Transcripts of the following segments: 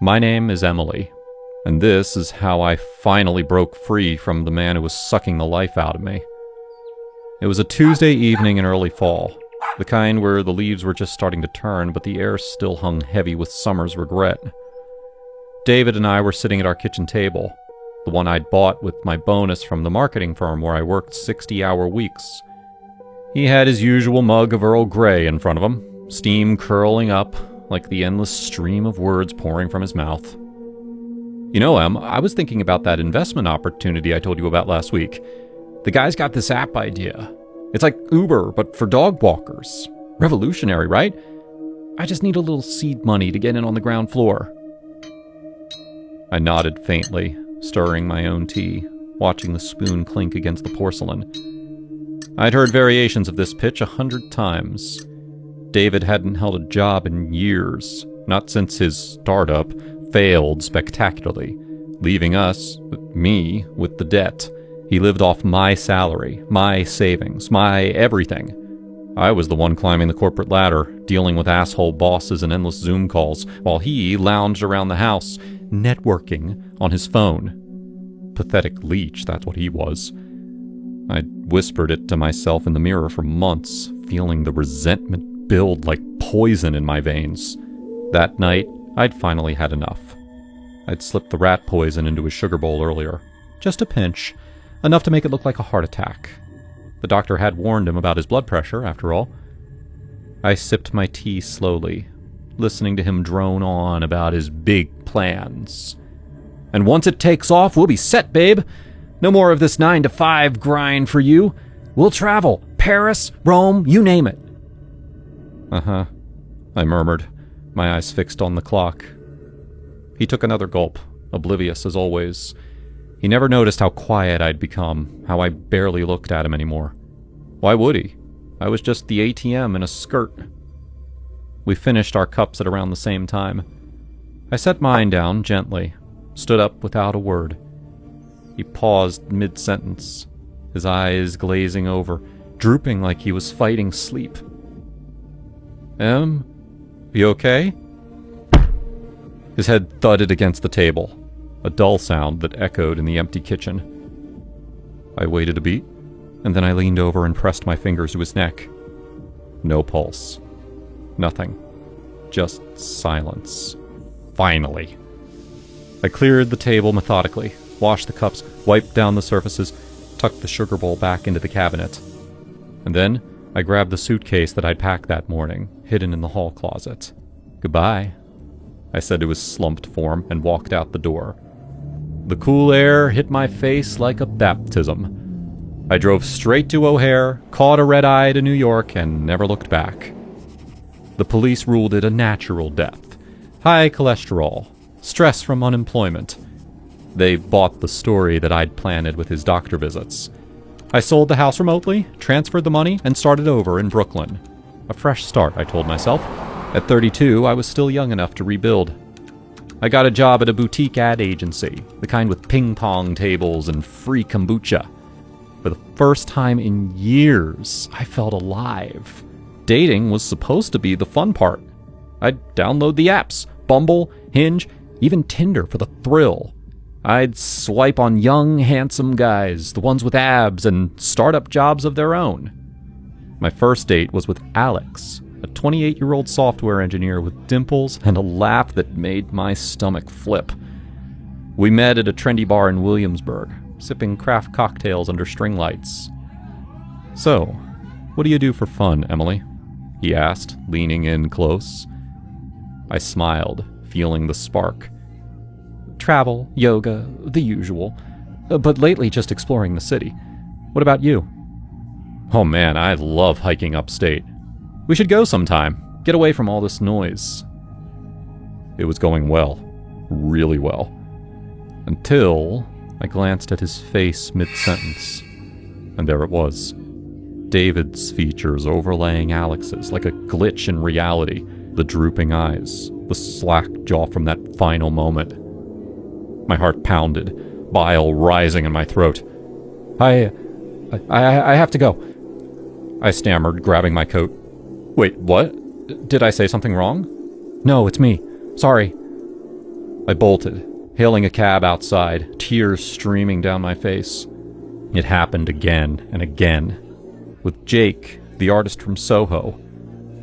My name is Emily, and this is how I finally broke free from the man who was sucking the life out of me. It was a Tuesday evening in early fall, the kind where the leaves were just starting to turn, but the air still hung heavy with summer's regret. David and I were sitting at our kitchen table, the one I'd bought with my bonus from the marketing firm where I worked 60-hour weeks. He had his usual mug of Earl Grey in front of him, steam curling up like the endless stream of words pouring from his mouth. You know, Em, I was thinking about that investment opportunity I told you about last week. The guy's got this app idea. It's like Uber, but for dog walkers. Revolutionary, right? I just need a little seed money to get in on the ground floor. I nodded faintly, stirring my own tea, watching the spoon clink against the porcelain. I'd heard variations of this pitch 100 times. David hadn't held a job in years, not since his startup failed spectacularly, leaving us, me, with the debt. He lived off my salary, my savings, my everything. I was the one climbing the corporate ladder, dealing with asshole bosses and endless Zoom calls, while he lounged around the house, networking on his phone. Pathetic leech, that's what he was. I'd whispered it to myself in the mirror for months, feeling the resentment build like poison in my veins. That night, I'd finally had enough. I'd slipped the rat poison into his sugar bowl earlier. Just a pinch, enough to make it look like a heart attack. The doctor had warned him about his blood pressure, after all. I sipped my tea slowly, listening to him drone on about his big plans. And once it takes off, we'll be set, babe. No more of this 9-to-5 grind for you. We'll travel. Paris, Rome, you name it. Uh-huh, I murmured, my eyes fixed on the clock. He took another gulp, oblivious as always. He never noticed how quiet I'd become, how I barely looked at him anymore. Why would he? I was just the ATM in a skirt. We finished our cups at around the same time. I set mine down gently, stood up without a word. He paused mid-sentence, his eyes glazing over, drooping like he was fighting sleep. Em, you okay? His head thudded against the table, a dull sound that echoed in the empty kitchen. I waited a beat, and then I leaned over and pressed my fingers to his neck. No pulse. Nothing. Just silence. Finally. I cleared the table methodically, washed the cups, wiped down the surfaces, tucked the sugar bowl back into the cabinet. And then I grabbed the suitcase that I'd packed that morning, hidden in the hall closet. Goodbye, I said to his slumped form and walked out the door. The cool air hit my face like a baptism. I drove straight to O'Hare, caught a red-eye to New York, and never looked back. The police ruled it a natural death. High cholesterol, stress from unemployment. They bought the story that I'd planted with his doctor visits. I sold the house remotely, transferred the money, and started over in Brooklyn. A fresh start, I told myself. At 32, I was still young enough to rebuild. I got a job at a boutique ad agency, the kind with ping-pong tables and free kombucha. For the first time in years, I felt alive. Dating was supposed to be the fun part. I'd download the apps, Bumble, Hinge, even Tinder for the thrill. I'd swipe on young, handsome guys, the ones with abs and startup jobs of their own. My first date was with Alex, a 28-year-old software engineer with dimples and a laugh that made my stomach flip. We met at a trendy bar in Williamsburg, sipping craft cocktails under string lights. So, what do you do for fun, Emily? He asked, leaning in close. I smiled, feeling the spark. Travel, yoga, the usual. But lately just exploring the city. What about you? Oh man, I love hiking upstate. We should go sometime. Get away from all this noise. It was going well. Really well. Until I glanced at his face mid-sentence. And there it was. David's features overlaying Alex's like a glitch in reality. The drooping eyes. The slack jaw from that final moment. My heart pounded, bile rising in my throat. I have to go, I stammered, grabbing my coat. Wait, what? Did I say something wrong? No, it's me. Sorry. I bolted, hailing a cab outside, tears streaming down my face. It happened again and again. With Jake, the artist from Soho.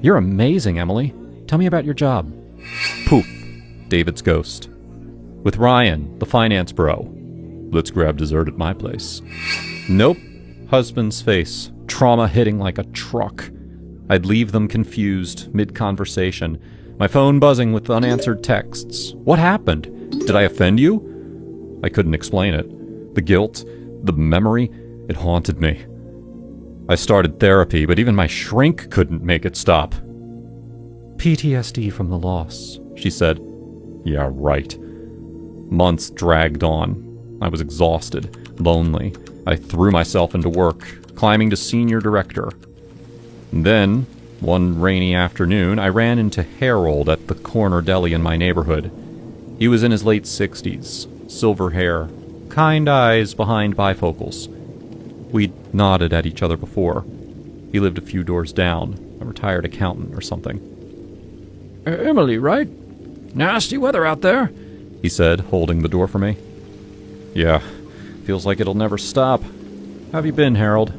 "You're amazing, Emily. Tell me about your job." Poof, David's ghost. With Ryan, the finance bro. "Let's grab dessert at my place." Nope, husband's face, trauma hitting like a truck. I'd leave them confused, mid-conversation, my phone buzzing with unanswered texts. What happened? Did I offend you? I couldn't explain it. The guilt, the memory, it haunted me. I started therapy, but even my shrink couldn't make it stop. "PTSD from the loss," she said. Yeah, right. Months dragged on. I was exhausted, lonely. I threw myself into work, climbing to senior director. And then, one rainy afternoon, I ran into Harold at the corner deli in my neighborhood. He was in his late 60s, silver hair, kind eyes behind bifocals. We'd nodded at each other before. He lived a few doors down, a retired accountant or something. "Emily, right? Nasty weather out there," he said, holding the door for me. "Yeah, feels like it'll never stop. How have you been, Harold?"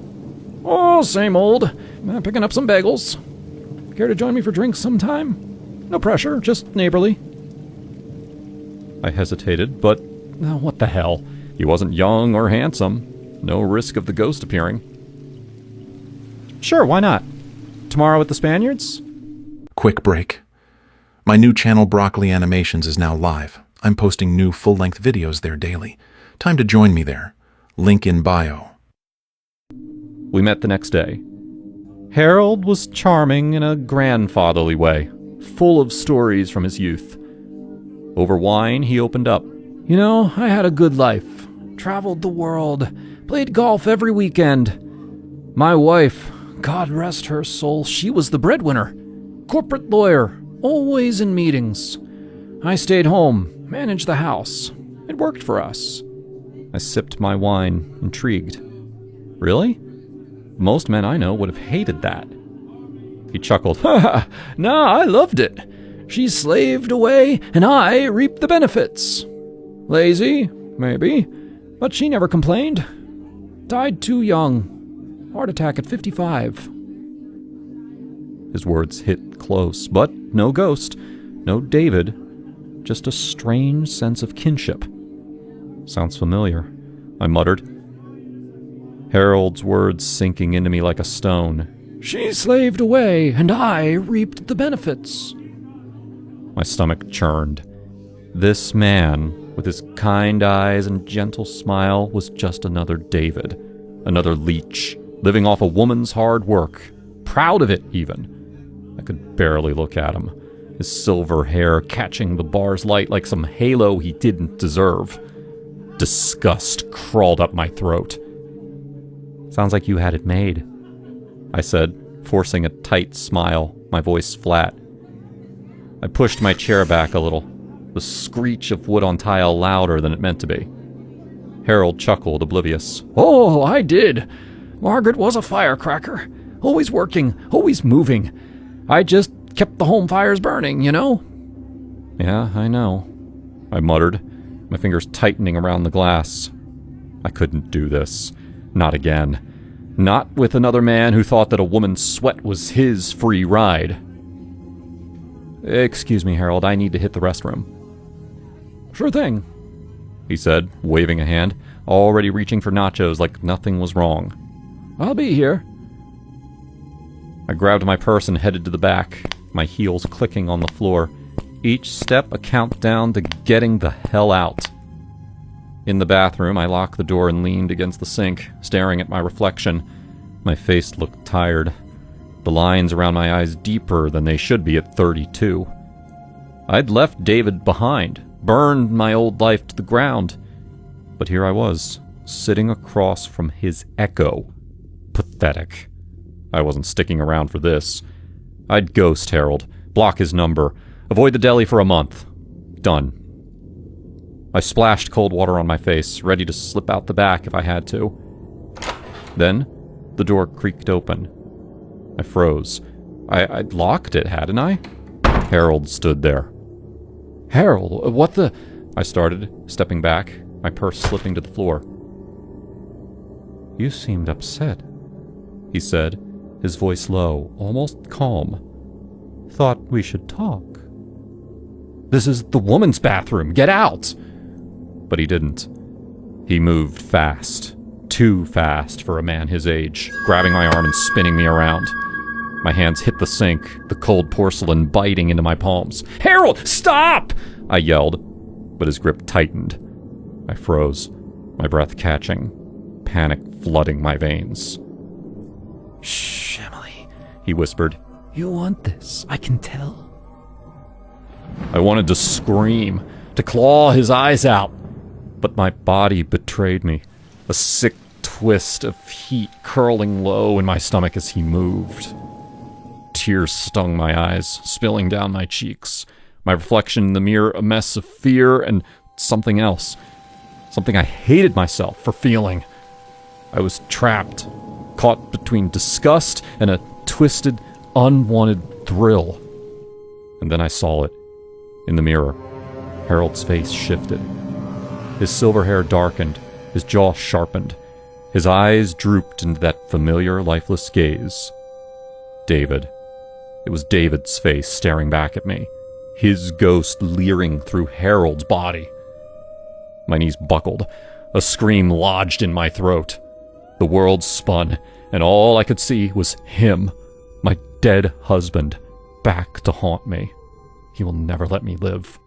"Oh, same old. Picking up some bagels. Care to join me for drinks sometime? No pressure, just neighborly." I hesitated, but what the hell? He wasn't young or handsome. No risk of the ghost appearing. "Sure, why not? Tomorrow at the Spaniards?" Quick break. My new channel Broccoli Animations is now live. I'm posting new full-length videos there daily. Time to join me there. Link in bio. We met the next day. Harold was charming in a grandfatherly way, full of stories from his youth. Over wine, he opened up. "You know, I had a good life. Traveled the world. Played golf every weekend. My wife, God rest her soul, she was the breadwinner. Corporate lawyer, always in meetings. I stayed home, managed the house. It worked for us." I sipped my wine, intrigued. "Really? Most men I know would have hated that." He chuckled. "Ha! Nah, I loved it. She slaved away, and I reaped the benefits. Lazy, maybe, but she never complained. Died too young. Heart attack at 55. His words hit close, but no ghost, no David, just a strange sense of kinship. "Sounds familiar," I muttered. Harold's words sinking into me like a stone. "She slaved away, and I reaped the benefits." My stomach churned. This man, with his kind eyes and gentle smile, was just another David, another Leech, living off a woman's hard work, proud of it even. I could barely look at him, his silver hair catching the bar's light like some halo he didn't deserve. Disgust crawled up my throat. "Sounds like you had it made," I said, forcing a tight smile, my voice flat. I pushed my chair back a little, the screech of wood on tile louder than it meant to be. Harold chuckled, oblivious. "Oh, I did. Margaret was a firecracker. Always working, always moving. I just kept the home fires burning, you know?" "Yeah, I know," I muttered, my fingers tightening around the glass. I couldn't do this. Not again. Not with another man who thought that a woman's sweat was his free ride. "Excuse me, Harold, I need to hit the restroom." "Sure thing," he said, waving a hand, already reaching for nachos like nothing was wrong. "I'll be here." I grabbed my purse and headed to the back, my heels clicking on the floor, each step a countdown to getting the hell out. In the bathroom, I locked the door and leaned against the sink, staring at my reflection. My face looked tired, the lines around my eyes deeper than they should be at 32. I'd left David behind, burned my old life to the ground. But here I was, sitting across from his echo. Pathetic. I wasn't sticking around for this. I'd ghost Harold, block his number, avoid the deli for a month. Done. I splashed cold water on my face, ready to slip out the back if I had to. Then, the door creaked open. I froze. I'd locked it, hadn't I? Harold stood there. Harold, what the... I started, stepping back, my purse slipping to the floor. You seemed upset, he said, his voice low, almost calm. Thought we should talk. This is the woman's bathroom. Get out! But he didn't. He moved fast. Too fast for a man his age, grabbing my arm and spinning me around. My hands hit the sink, the cold porcelain biting into my palms. Harold, stop! I yelled, but his grip tightened. I froze, my breath catching, panic flooding my veins. Shh, Emily, he whispered. You want this, I can tell. I wanted to scream, to claw his eyes out, but my body betrayed me. A sick twist of heat curling low in my stomach as he moved. Tears stung my eyes, spilling down my cheeks. My reflection in the mirror a mess of fear and something else. Something I hated myself for feeling. I was trapped, caught between disgust and a twisted, unwanted thrill. And then I saw it. In the mirror, Harold's face shifted. His silver hair darkened, his jaw sharpened. His eyes drooped into that familiar, lifeless gaze. David. It was David's face staring back at me, his ghost leering through Harold's body. My knees buckled. A scream lodged in my throat. The world spun, and all I could see was him, my dead husband, back to haunt me. He will never let me live.